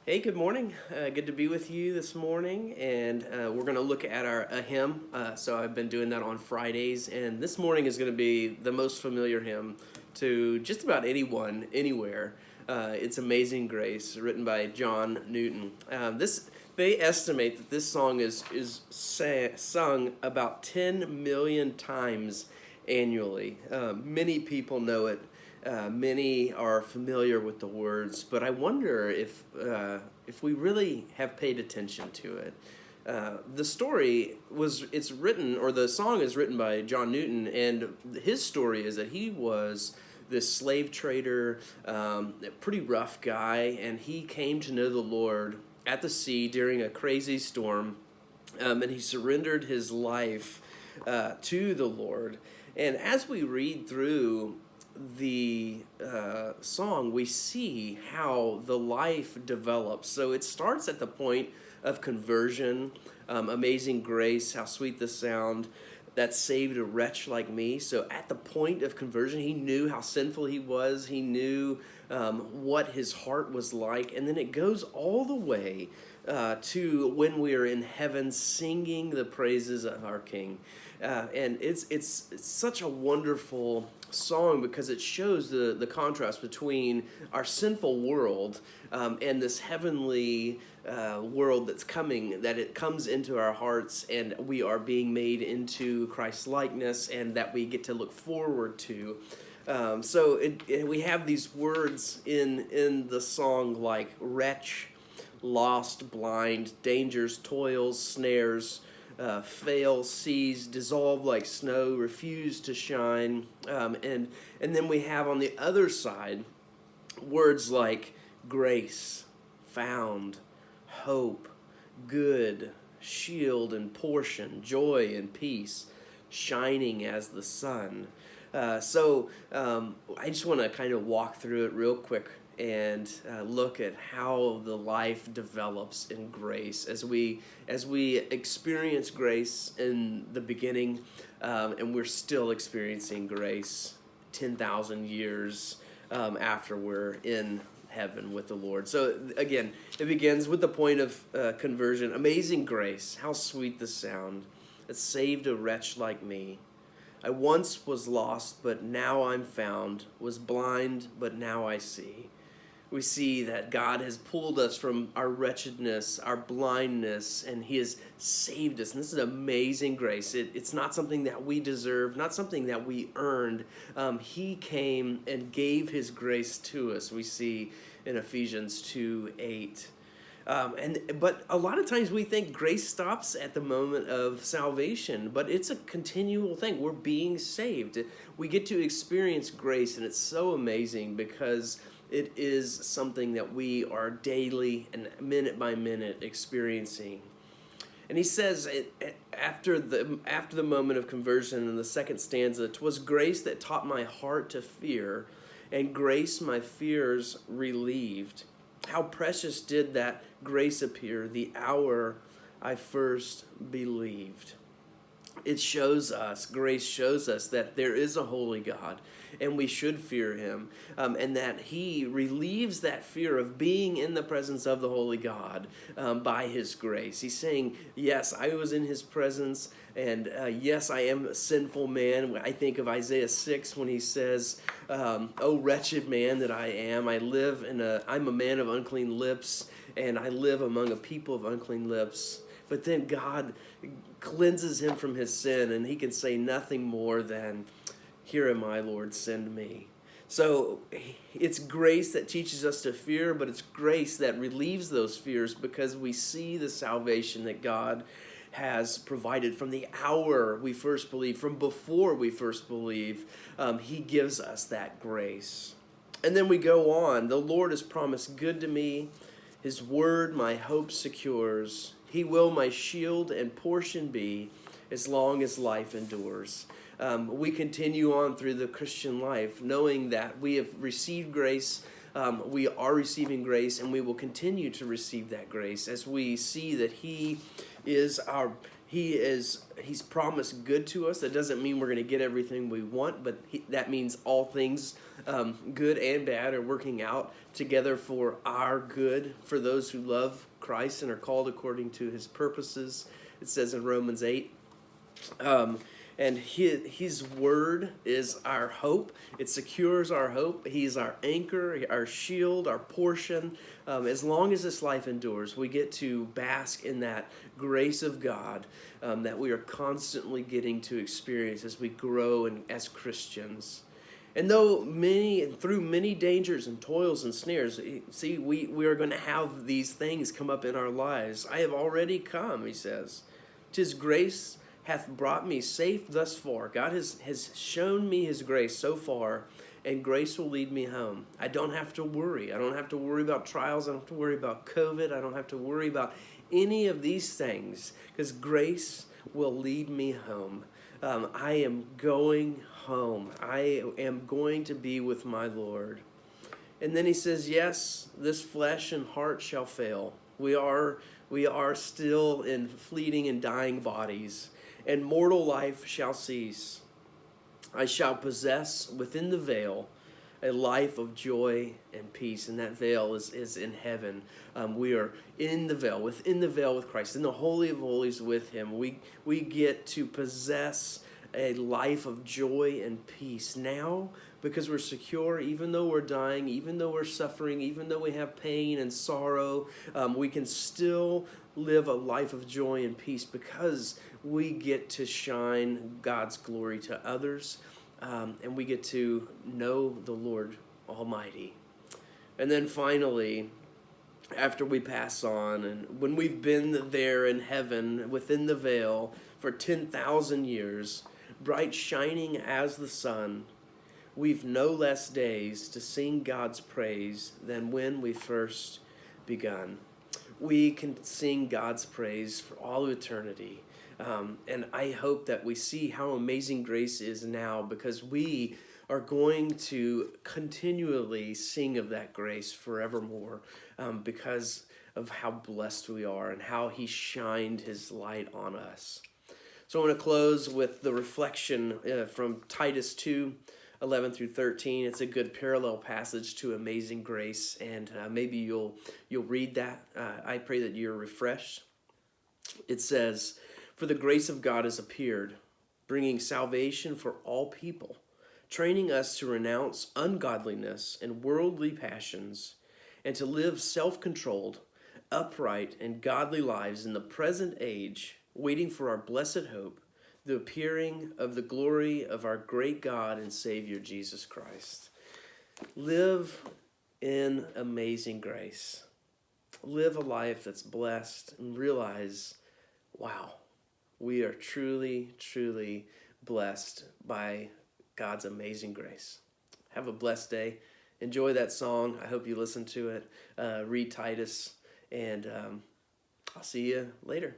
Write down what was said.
Hey, good morning. Good to be with you this morning, and we're going to look at a hymn. So I've been doing that on Fridays, and this morning is going to be the most familiar hymn to just about anyone, anywhere. It's "Amazing Grace," written by John Newton. This They estimate that this song is sung about 10 million times annually. Many people know it. Many are familiar with the words, but I wonder if we really have paid attention to it. The song is written by John Newton, and his story is that he was this slave trader, a pretty rough guy, and he came to know the Lord at the sea during a crazy storm, and he surrendered his life to the Lord. And as we read through the song, we see how the life develops. So it starts at the point of conversion. Amazing grace, how sweet the sound that saved a wretch like me. So at the point of conversion, he knew how sinful he was. He knew what his heart was like. And then it goes all the way to when we are in heaven singing the praises of our King. And it's such a wonderful song because it shows the contrast between our sinful world and this heavenly world that's coming, that it comes into our hearts and we are being made into Christ's likeness, and that we get to look forward to. We have these words in the song like wretch, lost, blind, dangers, toils, snares, fail, cease, dissolve like snow, refuse to shine. And then we have on the other side words like grace, found, hope, good, shield and portion, joy and peace, shining as the sun. I just want to kind of walk through it real quick and look at how the life develops in grace as we experience grace in the beginning, and we're still experiencing grace 10,000 years after we're in heaven with the Lord. So again, it begins with the point of conversion. Amazing grace, how sweet the sound that saved a wretch like me. I once was lost, but now I'm found, was blind, but now I see. We see that God has pulled us from our wretchedness, our blindness, and He has saved us. And this is amazing grace. It's not something that we deserve, not something that we earned. He came and gave His grace to us, we see in Ephesians 2:8. But a lot of times we think grace stops at the moment of salvation, but it's a continual thing. We're being saved. We get to experience grace, and it's so amazing because it is something that we are daily and minute by minute experiencing. And he says after the moment of conversion in the second stanza, "'Twas grace that taught my heart to fear, and grace my fears relieved. How precious did that grace appear the hour I first believed." Grace shows us that there is a holy God, and we should fear Him, and that He relieves that fear of being in the presence of the holy God by His grace. He's saying, yes, I was in His presence, and yes, I am a sinful man. I think of Isaiah 6 when he says, "Oh, wretched man that I am, I'm a man of unclean lips, and I live among a people of unclean lips." But then God cleanses him from his sin, and he can say nothing more than, "Here am I, Lord, send me." So it's grace that teaches us to fear, but it's grace that relieves those fears because we see the salvation that God has provided from the hour we first believe, from before we first believe. He gives us that grace. And then we go on. "The Lord has promised good to me. His word my hope secures. He will my shield and portion be as long as life endures." We continue on through the Christian life knowing that we have received grace, we are receiving grace, and we will continue to receive that grace as we see that He's promised good to us. That doesn't mean we're going to get everything we want, but that means all things good and bad are working out together for our good, for those who love Christ and are called according to his purposes. It says in Romans 8. And his word is our hope. It secures our hope. He's our anchor, our shield, our portion. As long as this life endures, we get to bask in that grace of God that we are constantly getting to experience as we grow as Christians. And through many dangers and toils and snares, see, we are going to have these things come up in our lives. I have already come, he says. 'Tis grace hath brought me safe thus far. God has shown me his grace so far, and grace will lead me home. I don't have to worry. I don't have to worry about trials. I don't have to worry about COVID. I don't have to worry about any of these things, because grace will lead me home. I am going home. I am going to be with my Lord. And then he says, yes, this flesh and heart shall fail. We are still in fleeting and dying bodies, and mortal life shall cease. I shall possess within the veil a life of joy and peace, and that veil is in heaven. We are in the veil, within the veil with Christ, in the Holy of Holies with him. We get to possess a life of joy and peace now, because we're secure. Even though we're dying, even though we're suffering, even though we have pain and sorrow, we can still live a life of joy and peace, because we get to shine God's glory to others, and we get to know the Lord Almighty. And then finally, after we pass on, and when we've been there in heaven within the veil for 10,000 years, bright shining as the sun, we've no less days to sing God's praise than when we first begun. We can sing God's praise for all eternity. And I hope that we see how amazing grace is now, because we are going to continually sing of that grace forevermore, because of how blessed we are and how he shined his light on us. So I want to close with the reflection from Titus 2:11 through 13. It's a good parallel passage to amazing grace, and maybe you'll read that. I pray that you're refreshed. It says, "For the grace of God has appeared, bringing salvation for all people, training us to renounce ungodliness and worldly passions, and to live self-controlled, upright, and godly lives in the present age, waiting for our blessed hope, the appearing of the glory of our great God and Savior, Jesus Christ." Live in amazing grace. Live a life that's blessed, and realize, wow, we are truly, truly blessed by God's amazing grace. Have a blessed day. Enjoy that song. I hope you listen to it. Read Titus, and I'll see you later.